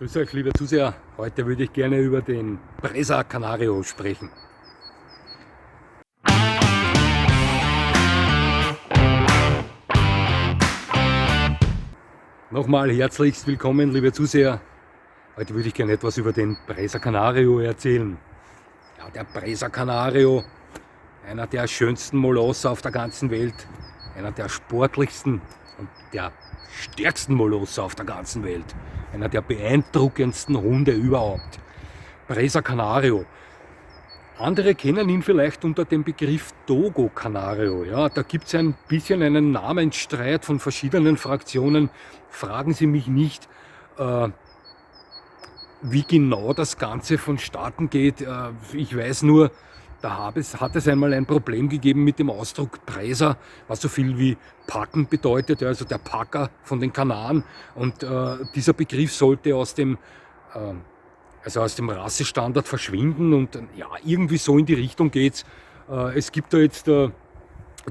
Grüß euch, liebe Zuseher. Heute würde ich gerne über den Presa Canario sprechen. Nochmal herzlichst willkommen, liebe Zuseher. Heute würde ich gerne etwas über den Presa Canario erzählen. Ja, der Presa Canario, einer der schönsten Molosser auf der ganzen Welt, einer der sportlichsten und der stärksten Molosser auf der ganzen Welt, einer der beeindruckendsten Hunde überhaupt. Presa Canario. Andere kennen ihn vielleicht unter dem Begriff Dogo Canario. Ja, da gibt es ein bisschen einen Namensstreit von verschiedenen Fraktionen. Fragen Sie mich nicht, wie genau das Ganze vonstatten geht. Ich weiß nur, da hat es einmal ein Problem gegeben mit dem Ausdruck Presa, was so viel wie packen bedeutet, also der Packer von den Kanaren. Und dieser Begriff sollte aus dem Rassestandard verschwinden und ja, irgendwie so in die Richtung geht's. Es gibt da jetzt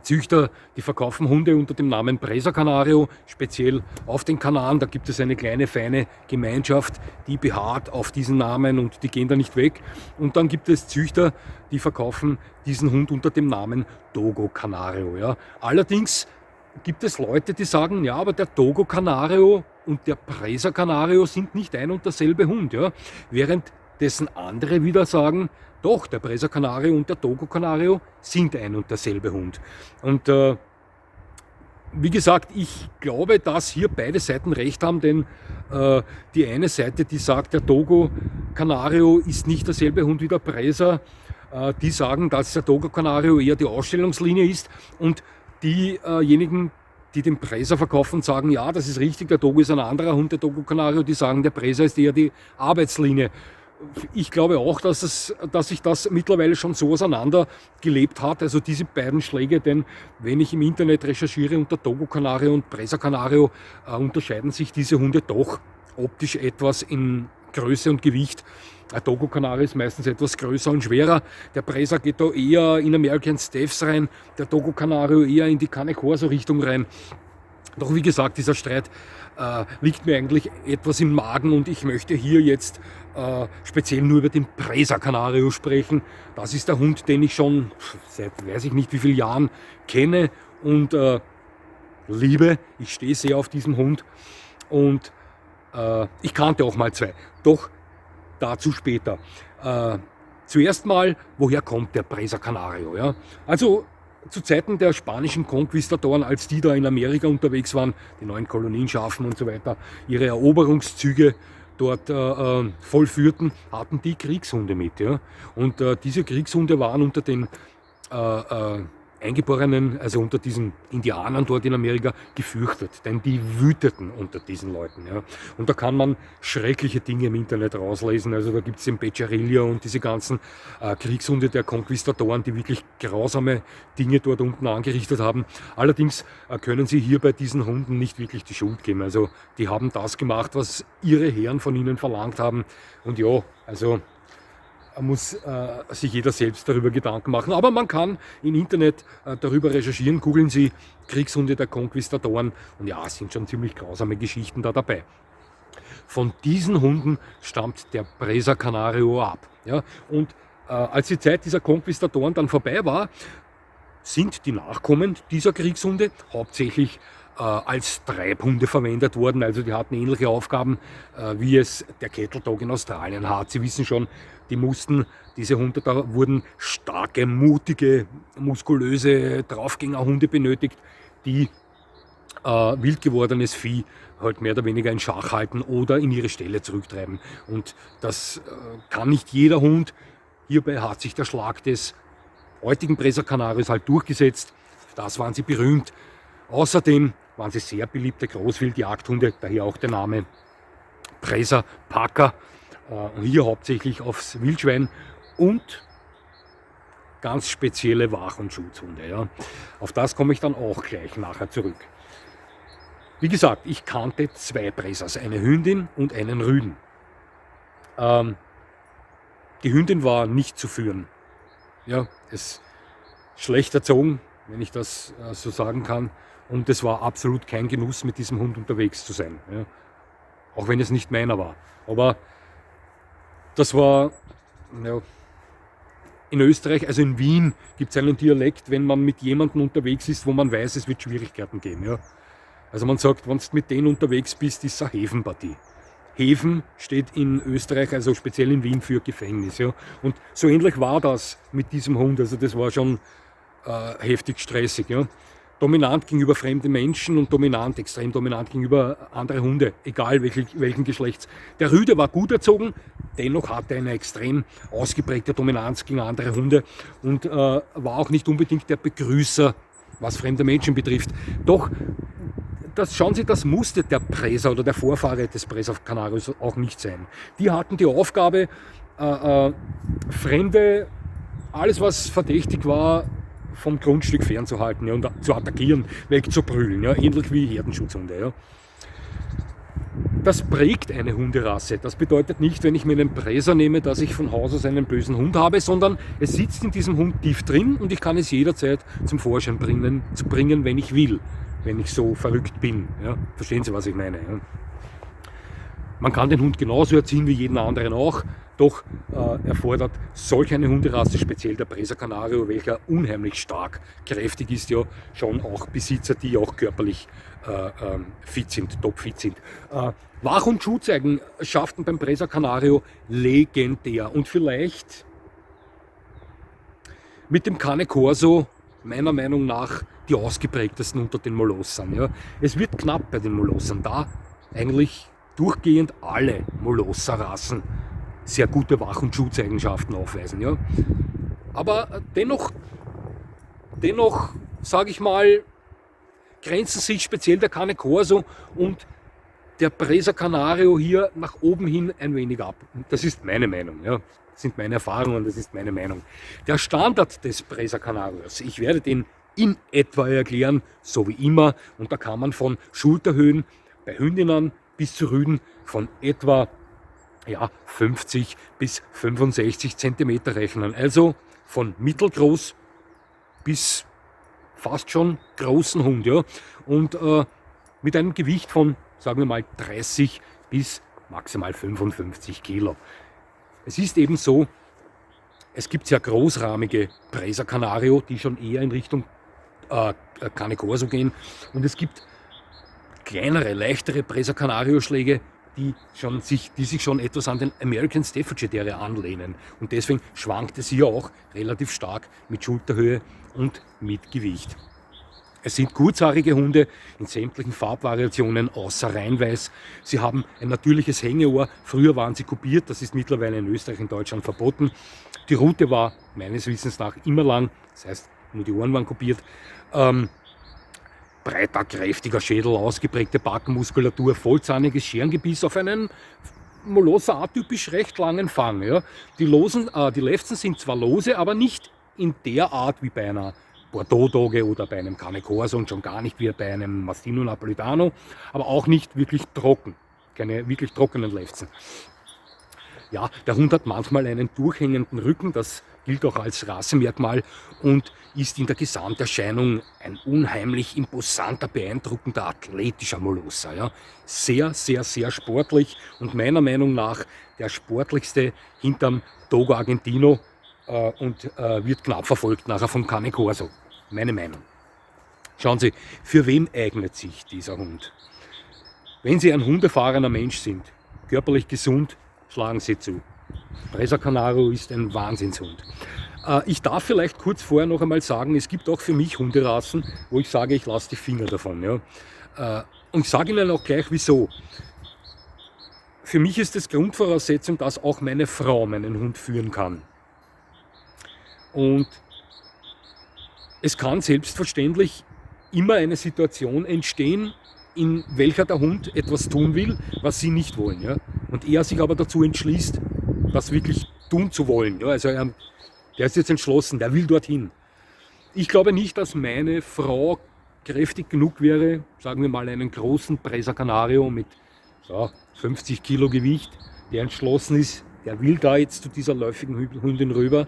Züchter, die verkaufen Hunde unter dem Namen Presa Canario, speziell auf den Kanaren. Da gibt es eine kleine, feine Gemeinschaft, die beharrt auf diesen Namen und die gehen da nicht weg. Und dann gibt es Züchter, die verkaufen diesen Hund unter dem Namen Dogo Canario. Ja. Allerdings gibt es Leute, die sagen, ja, aber der Dogo Canario und der Presa Canario sind nicht ein und derselbe Hund. Ja. Während dessen andere wieder sagen, doch, der Presa Canario und der Dogo Canario sind ein und derselbe Hund. Und wie gesagt, ich glaube, dass hier beide Seiten recht haben, denn die eine Seite, die sagt, der Dogo Canario ist nicht derselbe Hund wie der Presa, die sagen, dass der Dogo Canario eher die Ausstellungslinie ist, und diejenigen, die den Presa verkaufen, sagen, ja, das ist richtig, der Dogo ist ein anderer Hund, der Dogo Canario, die sagen, der Presa ist eher die Arbeitslinie. Ich glaube auch, dass sich das mittlerweile schon so auseinander gelebt hat, also diese beiden Schläge, denn wenn ich im Internet recherchiere unter Dogo Canario und Presa Canario, unterscheiden sich diese Hunde doch optisch etwas in Größe und Gewicht. Der Dogo Canario ist meistens etwas größer und schwerer, der Presa geht da eher in American Staffs rein, der Dogo Canario eher in die Cane Corso Richtung rein. Doch wie gesagt, dieser Streit liegt mir eigentlich etwas im Magen und ich möchte hier jetzt speziell nur über den Presa Canario sprechen. Das ist der Hund, den ich schon seit weiß ich nicht wie vielen Jahren kenne und liebe. Ich stehe sehr auf diesen Hund und ich kannte auch mal zwei. Doch dazu später. Zuerst mal, woher kommt der Presa Canario? Ja? Also zu Zeiten der spanischen Konquistadoren, als die da in Amerika unterwegs waren, die neuen Kolonien schaffen und so weiter, ihre Eroberungszüge dort vollführten, hatten die Kriegshunde mit. Ja? Und diese Kriegshunde waren unter den Eingeborenen, also unter diesen Indianern dort in Amerika, gefürchtet, denn die wüteten unter diesen Leuten. Ja. Und da kann man schreckliche Dinge im Internet rauslesen, also da gibt es den Pecharillo und diese ganzen Kriegshunde der Konquistadoren, die wirklich grausame Dinge dort unten angerichtet haben. Allerdings können sie hier bei diesen Hunden nicht wirklich die Schuld geben, also die haben das gemacht, was ihre Herren von ihnen verlangt haben, und ja, also muss sich jeder selbst darüber Gedanken machen. Aber man kann im Internet darüber recherchieren, googeln Sie Kriegshunde der Konquistadoren, und ja, es sind schon ziemlich grausame Geschichten da dabei. Von diesen Hunden stammt der Presa Canario ab. Ja? Und als die Zeit dieser Konquistadoren dann vorbei war, sind die Nachkommen dieser Kriegshunde hauptsächlich als Treibhunde verwendet worden. Also die hatten ähnliche Aufgaben, wie es der Cattle Dog in Australien hat. Sie wissen schon, diese Hunde, da wurden starke, mutige, muskulöse Draufgängerhunde benötigt, die wild gewordenes Vieh halt mehr oder weniger in Schach halten oder in ihre Ställe zurücktreiben. Und das kann nicht jeder Hund. Hierbei hat sich der Schlag des heutigen Presa Canarios halt durchgesetzt. Das waren sie berühmt. Außerdem waren sie sehr beliebte Großwildjagdhunde, daher auch der Name Presa Packer. Hier hauptsächlich aufs Wildschwein und ganz spezielle Wach- und Schutzhunde. Ja. Auf das komme ich dann auch gleich nachher zurück. Wie gesagt, ich kannte zwei Presas, eine Hündin und einen Rüden. Die Hündin war nicht zu führen. Ja, ist schlecht erzogen, wenn ich das so sagen kann. Und es war absolut kein Genuss, mit diesem Hund unterwegs zu sein. Ja. auch wenn es nicht meiner war. Aber das war, ja, in Österreich, also in Wien, gibt es einen Dialekt, wenn man mit jemandem unterwegs ist, wo man weiß, es wird Schwierigkeiten geben. Ja. Also man sagt, wenn du mit denen unterwegs bist, ist es eine Häfenpartie. Häfen steht in Österreich, also speziell in Wien, für Gefängnis. Ja. Und so ähnlich war das mit diesem Hund. Also das war schon heftig stressig. Ja. Dominant gegenüber fremden Menschen und extrem dominant gegenüber anderen Hunde, egal welchen Geschlechts. Der Rüde war gut erzogen, dennoch hatte er eine extrem ausgeprägte Dominanz gegen andere Hunde und war auch nicht unbedingt der Begrüßer, was fremde Menschen betrifft. Doch, schauen Sie, das musste der Presa oder der Vorfahre des Presa Canarios auch nicht sein. Die hatten die Aufgabe, Fremde, alles was verdächtig war, vom Grundstück fernzuhalten, ja, und zu attackieren, wegzubrüllen, ja, ähnlich wie Herdenschutzhunde. Ja. Das prägt eine Hunderasse. Das bedeutet nicht, wenn ich mir einen Presa nehme, dass ich von Haus aus einen bösen Hund habe, sondern es sitzt in diesem Hund tief drin und ich kann es jederzeit zum Vorschein bringen, wenn ich will, wenn ich so verrückt bin. Ja. Verstehen Sie, was ich meine? Ja. Man kann den Hund genauso erziehen wie jeden anderen auch, doch erfordert solch eine Hunderasse, speziell der Presa Canario, welcher unheimlich stark, kräftig ist, ja schon auch Besitzer, die auch körperlich fit sind, topfit sind. Wach- und Schutzeigenschaften beim Presa Canario legendär und vielleicht mit dem Cane Corso meiner Meinung nach die ausgeprägtesten unter den Molossern. Ja. Es wird knapp bei den Molossern, da eigentlich durchgehend alle Molosser-Rassen sehr gute Wach- und Schutzeigenschaften aufweisen. Ja. Aber dennoch sage ich mal, grenzen sich speziell der Cane Corso und der Presa Canario hier nach oben hin ein wenig ab. Das ist meine Meinung. Ja. Das sind meine Erfahrungen, das ist meine Meinung. Der Standard des Presa Canarios, ich werde den in etwa erklären, so wie immer, und da kann man von Schulterhöhen bei Hündinnen bis zu Rüden von etwa 50 bis 65 cm rechnen. Also von mittelgroß bis fast schon großen Hund. Ja. Und mit einem Gewicht von, sagen wir mal, 30 bis maximal 55 Kilo. Es ist eben so, es gibt sehr großrahmige Presa Canario, die schon eher in Richtung Cane Corso gehen. Und es gibt kleinere, leichtere Presa Canario Schläge, die sich schon etwas an den American Staffordshire Terrier anlehnen. Und deswegen schwankt es hier auch relativ stark mit Schulterhöhe und mit Gewicht. Es sind kurzhaarige Hunde in sämtlichen Farbvariationen außer Reinweiß. Sie haben ein natürliches Hängeohr. Früher waren sie kupiert, das ist mittlerweile in Österreich und Deutschland verboten. Die Rute war meines Wissens nach immer lang, das heißt nur die Ohren waren kupiert. Breiter, kräftiger Schädel, ausgeprägte Backenmuskulatur, vollzahniges Scherengebiss auf einen Molosser atypisch recht langen Fang. Ja. Die Lefzen sind zwar lose, aber nicht in der Art wie bei einer Bordeaux-Dogge oder bei einem Cane Corso und schon gar nicht wie bei einem Mastino Napolitano, aber auch nicht wirklich trocken, keine wirklich trockenen Lefzen. Ja, der Hund hat manchmal einen durchhängenden Rücken, das gilt auch als Rassemerkmal und ist in der Gesamterscheinung ein unheimlich imposanter, beeindruckender, athletischer Molosser. Ja. Sehr, sehr, sehr sportlich und meiner Meinung nach der sportlichste hinterm Dogo Argentino und wird knapp verfolgt nachher vom Cane Corso. Meine Meinung. Schauen Sie, für wen eignet sich dieser Hund? Wenn Sie ein hundefahrender Mensch sind, körperlich gesund, schlagen Sie zu. Presa Canario ist ein Wahnsinnshund. Ich darf vielleicht kurz vorher noch einmal sagen, es gibt auch für mich Hunderassen, wo ich sage, ich lasse die Finger davon. Ja. Und ich sage Ihnen auch gleich, wieso. Für mich ist es Grundvoraussetzung, dass auch meine Frau meinen Hund führen kann. Und es kann selbstverständlich immer eine Situation entstehen, in welcher der Hund etwas tun will, was sie nicht wollen. Ja? Und er sich aber dazu entschließt, das wirklich tun zu wollen. Ja? Also der ist jetzt entschlossen, der will dorthin. Ich glaube nicht, dass meine Frau kräftig genug wäre, sagen wir mal einen großen Presa Canario mit 50 Kilo Gewicht, der entschlossen ist, der will da jetzt zu dieser läufigen Hündin rüber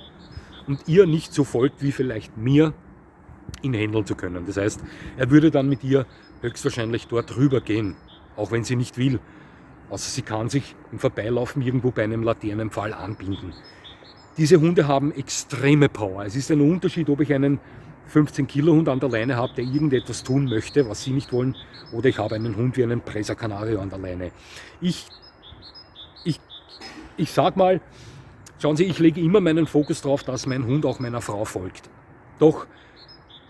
und ihr nicht so folgt wie vielleicht mir, ihn handeln zu können. Das heißt, er würde dann mit ihr höchstwahrscheinlich dort rüber gehen, auch wenn sie nicht will. außer sie kann sich im Vorbeilaufen irgendwo bei einem Laternenpfahl anbinden. Diese Hunde haben extreme Power. Es ist ein Unterschied, ob ich einen 15 Kilo Hund an der Leine habe, der irgendetwas tun möchte, was sie nicht wollen, oder ich habe einen Hund wie einen Presa Canario an der Leine. Ich sag mal, schauen Sie, ich lege immer meinen Fokus darauf, dass mein Hund auch meiner Frau folgt. Doch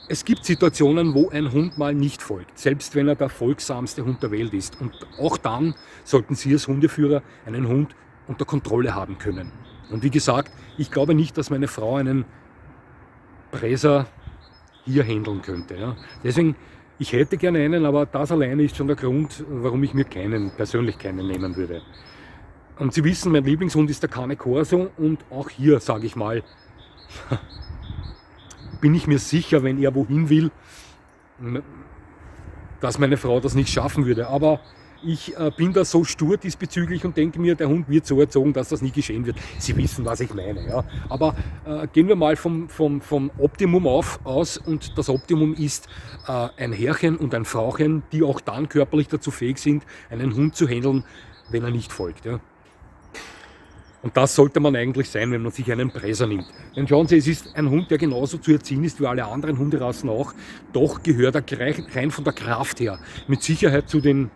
es gibt Situationen, wo ein Hund mal nicht folgt, selbst wenn er der folgsamste Hund der Welt ist. Und auch dann sollten Sie als Hundeführer einen Hund unter Kontrolle haben können. Und wie gesagt, ich glaube nicht, dass meine Frau einen Presa hier handeln könnte. Ja. Deswegen, ich hätte gerne einen, aber das alleine ist schon der Grund, warum ich mir persönlich keinen nehmen würde. Und Sie wissen, mein Lieblingshund ist der Cane Corso und auch hier, sage ich mal, bin ich mir sicher, wenn er wohin will, dass meine Frau das nicht schaffen würde. Aber ich bin da so stur diesbezüglich und denke mir, der Hund wird so erzogen, dass das nie geschehen wird. Sie wissen, was ich meine. Ja. Aber gehen wir mal vom Optimum aus, und das Optimum ist ein Herrchen und ein Frauchen, die auch dann körperlich dazu fähig sind, einen Hund zu handeln, wenn er nicht folgt. Ja. Und das sollte man eigentlich sein, wenn man sich einen Presa nimmt. Denn schauen Sie, es ist ein Hund, der genauso zu erziehen ist wie alle anderen Hunderassen auch. Doch gehört er rein von der Kraft her mit Sicherheit zu den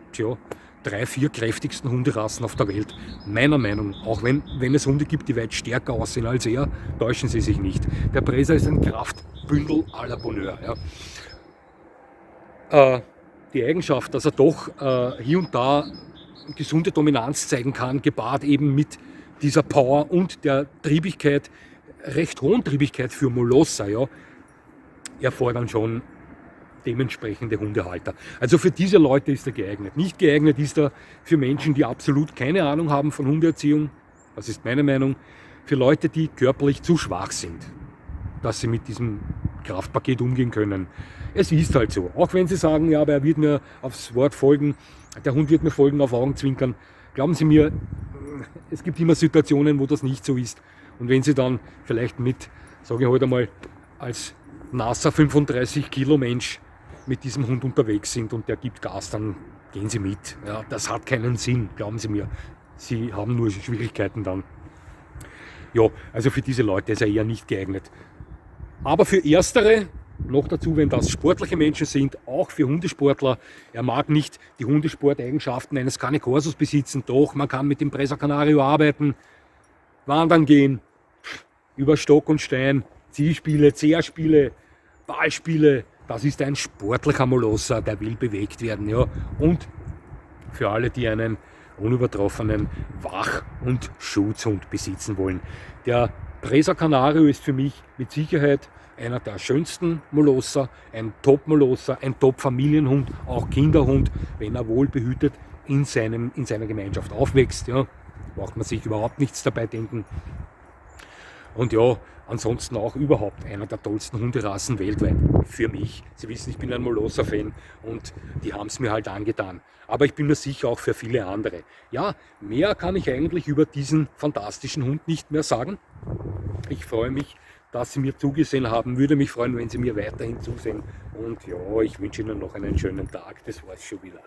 3-4 kräftigsten Hunderassen auf der Welt. Meiner Meinung nach, auch wenn es Hunde gibt, die weit stärker aussehen als er, täuschen Sie sich nicht. Der Presa ist ein Kraftbündel à la Bonheur. Ja. Die Eigenschaft, dass er doch hier und da gesunde Dominanz zeigen kann, gepaart eben mit dieser Power und der Triebigkeit, recht hohen Triebigkeit für Molosser, ja, erfordern schon dementsprechende Hundehalter. Also für diese Leute ist er geeignet. Nicht geeignet ist er für Menschen, die absolut keine Ahnung haben von Hundeerziehung. Das ist meine Meinung. Für Leute, die körperlich zu schwach sind, dass sie mit diesem Kraftpaket umgehen können. Es ist halt so. Auch wenn sie sagen, ja, aber er wird mir aufs Wort folgen, der Hund wird mir folgen, auf Augenzwinkern. Glauben Sie mir, es gibt immer Situationen, wo das nicht so ist. Und wenn Sie dann vielleicht mit, sage ich heute einmal, als nasser 35 Kilo Mensch mit diesem Hund unterwegs sind und der gibt Gas, dann gehen Sie mit. Ja, das hat keinen Sinn, glauben Sie mir. Sie haben nur Schwierigkeiten dann. Ja, also für diese Leute ist er eher nicht geeignet. Aber für Erstere, noch dazu, wenn das sportliche Menschen sind, auch für Hundesportler. Er mag nicht die Hundesporteigenschaften eines Cane Corsos besitzen, doch man kann mit dem Presa Canario arbeiten, wandern gehen, über Stock und Stein, Zielspiele, Zehrspiele, Ballspiele. Das ist ein sportlicher Molosser, der will bewegt werden. Ja. Und für alle, die einen unübertroffenen Wach- und Schutzhund besitzen wollen. Der Presa Canario ist für mich mit Sicherheit einer der schönsten Molosser, ein Top-Molosser, ein Top-Familienhund, auch Kinderhund, wenn er wohlbehütet in seiner Gemeinschaft aufwächst. Ja, braucht man sich überhaupt nichts dabei denken. Und ja, ansonsten auch überhaupt einer der tollsten Hunderassen weltweit für mich. Sie wissen, ich bin ein Molosser-Fan und die haben es mir halt angetan. Aber ich bin mir sicher auch für viele andere. Ja, mehr kann ich eigentlich über diesen fantastischen Hund nicht mehr sagen. Ich freue mich, dass Sie mir zugesehen haben. Würde mich freuen, wenn Sie mir weiterhin zusehen. Und ja, ich wünsche Ihnen noch einen schönen Tag. Das war's schon wieder.